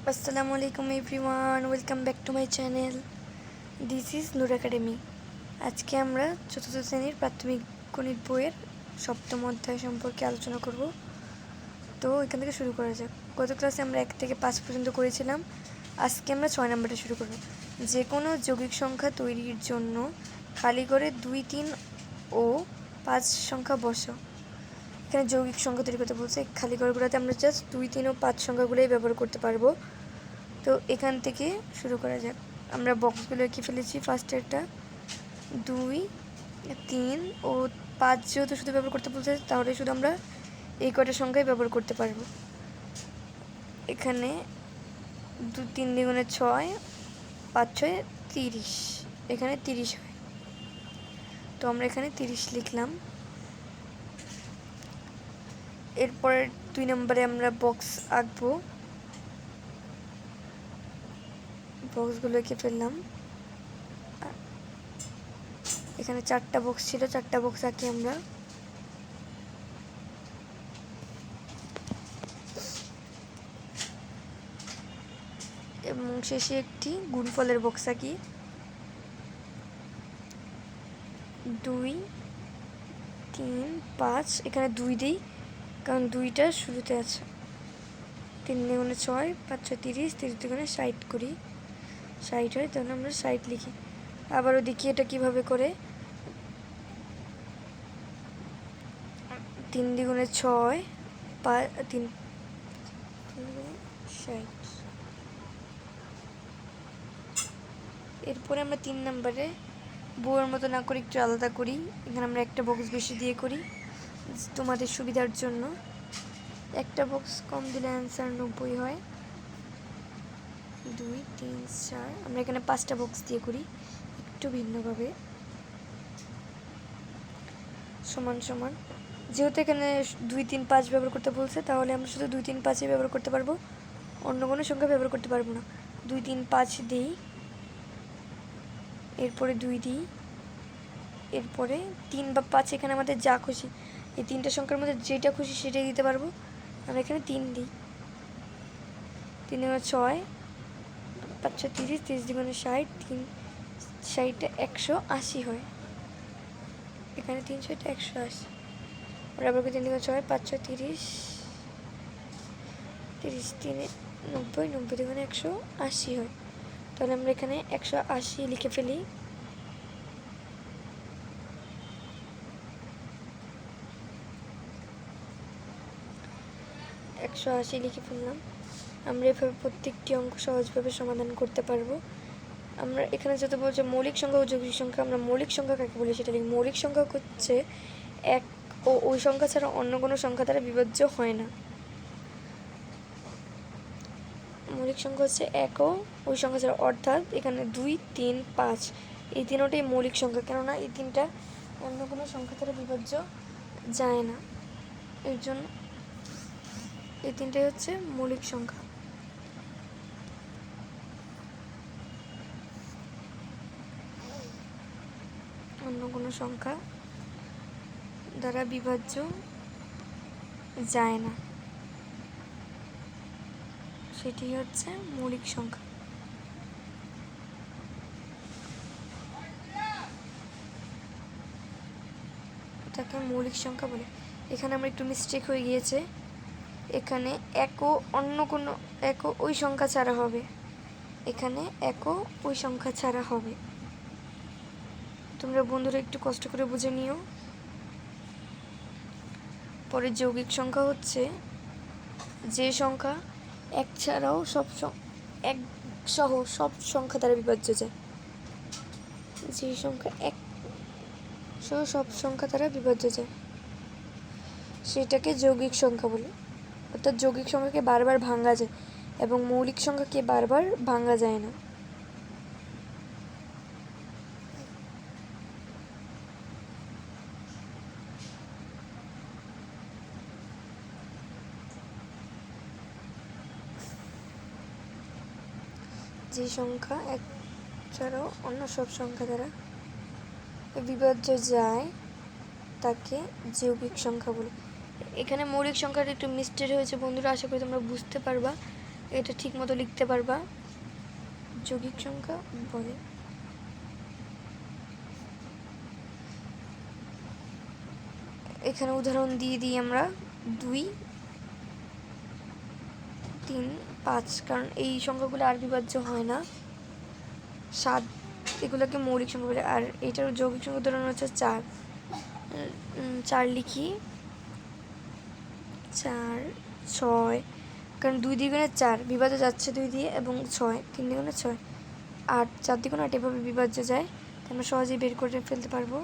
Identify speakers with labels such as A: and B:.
A: আসসালামু আলাইকুম everyone, welcome back to my channel. This is Noor Academy. আজকে আমরা চতুর্থ শ্রেণীর প্রাথমিক গণিত বইয়ের সপ্তম অধ্যায় সম্পর্কে আলোচনা করব। তো এখান থেকে শুরু করা যাক। গত ক্লাসে আমরা 1 থেকে 5 পর্যন্ত করেছিলাম। আজকে আমরা 6 নম্বরটা শুরু করব। যে কোনো যৌগিক সংখ্যা তৈরির জন্য খালি করে 2, 3 ও 5 সংখ্যা বসাও। এখানে যৌগিক সংখ্যা তৈরি করতে বলছে। খালি ঘরগুলোতে আমরা জাস্ট 2, 3 ও 5 সংখ্যাগুলোই ব্যবহার করতে পারবো। তো এখান থেকে শুরু করা যাক। আমরা বক্সগুলো এঁকে ফেলেছি। ফার্স্টেরটা 2, 3 ও 5 যেহেতু শুধু ব্যবহার করতে বলছে, তাহলে শুধু আমরা এই কটা সংখ্যাই ব্যবহার করতে পারবো। এখানে 2, 3 দ্বিগুণে 6, 5, 6, 30। এখানে 30 হয়, তো আমরা এখানে 30 লিখলাম। এরপরে 2 নম্বরে আমরা বক্স আঁকবো। বক্সগুলো এঁকে ফেললাম। এখানে 4টা বক্স ছিল, 4টা বক্স আঁকি আমরা। এবং শেষে একটি গুণফলের বক্স আঁকি। 2, 3, 5। এখানে 2 দিই, কারণ 2টা শুরুতে আছে। 3 দ্বিগুণে 6, 5, 6, 30, 30 দ্বিগুণে 60 করি। 60 হয়, তখন আমরা 60 লিখি। আবারও দেখি এটা কিভাবে করে। 3 দ্বিগুণে 6, 3 দ্বিগুণে 60। এরপরে আমরা 3 নম্বরে বইয়ের মতো না করে একটু আলাদা করি। এখানে আমরা একটা বক্স বেশি দিয়ে করি তোমাদের সুবিধার জন্য। একটা বক্স কম দিলে অ্যান্সার 90 হয়। 2, 3, 4। আমরা এখানে 5টা বক্স দিয়ে করি একটু ভিন্নভাবে। সমান সমান। যেহেতু এখানে 2, 3, 5 ব্যবহার করতে বলছে, তাহলে আমরা শুধু 2, 3, 5ই ব্যবহার করতে পারবো, অন্য কোনো সংখ্যা ব্যবহার করতে পারবো না। 2, 3, 5 দিই, এরপরে 2 দিই, এরপরে 3 বা 5। এখানে আমাদের যা খুশি, এই 3টা সংখ্যার মধ্যে যেটা খুশি সেটাই দিতে পারবো। আমরা এখানে 3 দিই। 3 দ্বিগুণে 6, 5, 6, 30, 30 দ্বিগুণে 60, 60টা 180 হয়। এখানে 300টা 180। আমরা আবার 3 দ্বিগুণে 6, 5, 6, 30, 30, 3 90, 90 দ্বিগুণে 180 হয়। তাহলে আমরা এখানে 180 লিখে ফেলি। লিখে ফেললাম। আমরা এভাবে প্রত্যেকটি অঙ্ক সহজভাবে সমাধান করতে পারবো। আমরা এখানে যত বলছে মৌলিক সংখ্যা ও যৌগিক সংখ্যা, আমরা মৌলিক সংখ্যা কাকে বলি সেটা লিখি। মৌলিক সংখ্যা হচ্ছে এক ও ওই সংখ্যা ছাড়া অন্য কোনো সংখ্যা দ্বারা বিভাজ্য হয় না। মৌলিক সংখ্যা হচ্ছে এক ও ওই সংখ্যা ছাড়া, অর্থাৎ এখানে 2, 3, 5 এই তিনটাই মৌলিক সংখ্যা, কেননা এই তিনটা অন্য কোনো সংখ্যা দ্বারা বিভাজ্য যায় না। এর জন্য এই তিনটাই হচ্ছে মৌলিক সংখ্যা। অন্য কোনো সংখ্যা দ্বারা বিভাজ্য যায় না, সেটি হচ্ছে মৌলিক সংখ্যা। এটাকে মৌলিক সংখ্যা বলে। এখানে আমার একটু মিস্টেক হয়ে গিয়েছে। এখানে একও অন্য কোনো একও ওই সংখ্যা ছাড়া হবে। এখানে একও ওই সংখ্যা ছাড়া হবে। তোমরা বন্ধুরা একটু কষ্ট করে বুঝে নিও। পরে যৌগিক সংখ্যা হচ্ছে যে সংখ্যা এক ছাড়াও এক সহ সব সংখ্যা দ্বারা বিভাজ্য যায়। যে সংখ্যা এক সহ সব সংখ্যা দ্বারা বিভাজ্য যায় সেটাকে যৌগিক সংখ্যা বলে। অর্থাৎ যৌগিক সংখ্যাকে বারবার ভাঙা যায় এবং মৌলিক সংখ্যাকে বারবার ভাঙা যায় না। যে সংখ্যা এক ছাড়াও অন্য সব সংখ্যা দ্বারা বিভাজ্য যায় তাকে যৌগিক সংখ্যা বলে। এখানে মৌলিক সংখ্যাটা একটু মিস্টেক হয়েছে বন্ধুরা, আশা করি তোমরা বুঝতে পারবা। এটা ঠিক মতো লিখতে পারবা। যৌগিক সংখ্যা বলে এখানে উদাহরণ দিয়ে দিই আমরা 2, 3, 5, কারণ এই সংখ্যাগুলো আর বিভাজ্য হয় না। 7 এগুলোকে মৌলিক সংখ্যা বলে। আর এটার যৌগিক সংখ্যা উদাহরণ হচ্ছে 4। 4 লিখি, 4, 6, কারণ 2 দ্বিগুণে 4 বিভাজ্য যাচ্ছে 2 দিয়ে, এবং 6 3 দ্বিগুণে 6, 8 4 দ্বিগুণে 8 এভাবে বিভাজ্য যায়। আমরা সহজেই বের করে ফেলতে পারবো।